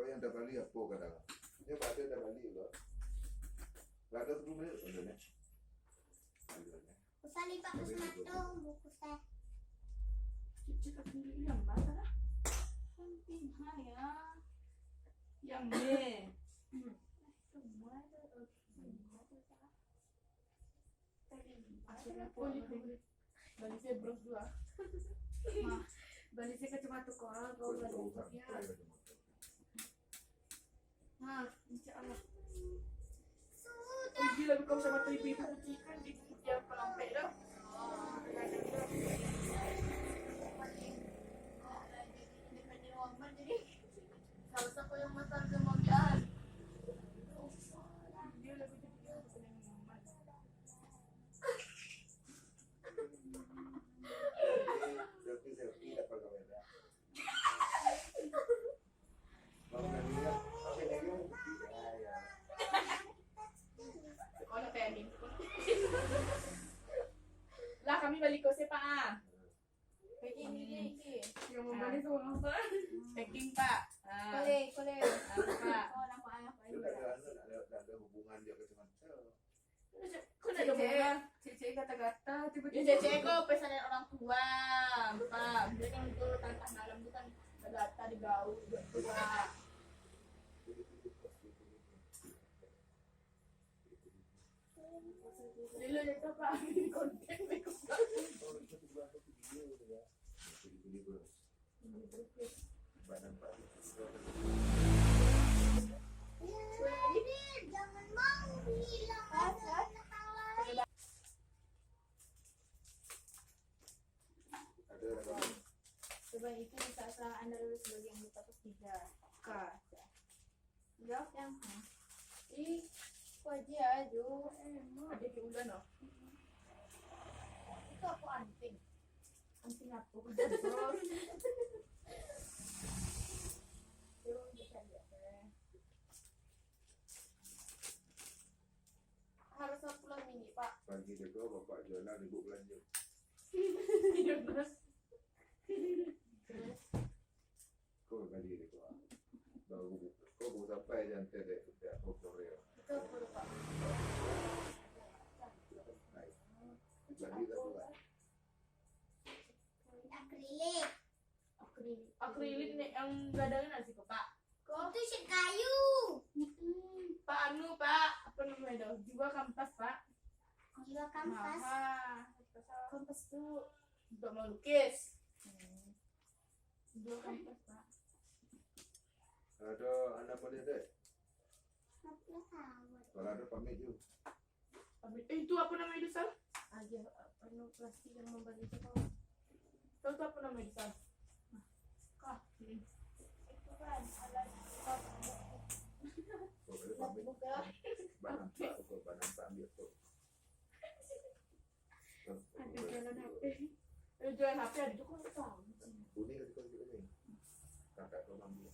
Kau yang dah balik apa kadang? Dia pada dah balik juga. Gak ada 10 menit sebenarnya. Usah lipat ke sematong buku saya. Cicit aku dulu yang mana? Penting ya. Yang ni. Semua ada. Akhirnya boleh. Balik saya bros dua. Balik saya kacamata korang kau balik ya. Nah, insyaAllah. Oh, gila kau sama ibu kan di yang pelampek dah. Jadi kalau siapa yang masak dia mau biar. Dia lebih jadi Selfie dapat kamera. Mau lihat? Oke, thank you. Ya. Sekolah pending. Lah kami balik ke sepak packing ni. Yang mau balik semua apa? Packing Pak. Boleh. Pak. Oh, nampak apa Itu ada hubungan dia ke macam. Kau nak hubungan? Cik kata-kata tiba-tiba. Ya, cek kok pesanan orang tua, Pak. Dia kan untuk tantang malam tu kan data di gaul gitu, Pak. Lilo je tu Pak. Konten mereka. Badan Pak. Ini jangan mau hilang anak lain. Ada ragam. Sebab itu di saat-saat anda lulus sebagai anggota ketiga. Jawab yang wajah aja. Ada di ulan oh. Itu aku anting. Anting apa? Dia bisa lihat. Harus pulang minggu, Pak. Pagi dia kau bapak jualan ibu belanja. Kau kali dia kau. Baru sampai jantai dek Korea. Betul, betul, Pak. Baik. Lagi dah buat. Akrilik ni yang gadangnya nasi Pak. Itu sheet kayu. Pak anu Pak, apa namanya dah? Juga kampas Pak. Juga kampas. Kampas tu untuk melukis. Juga kampas Pak. Ada anak boleh dek. Apa tahu? Kalau ada pamit je. Itu apa namanya itu Sal? Aja anu plastik yang membagi itu. Tahu tu apa namanya itu Sal? Kah? Itu kan alat Kau boleh pamit. buka. Banan Pak, kau banan Pak ambil tu. Ada jualan HP. Jualan HP ada tu kau tahu. Bunyi kau juga ni. Kakak kau ambil.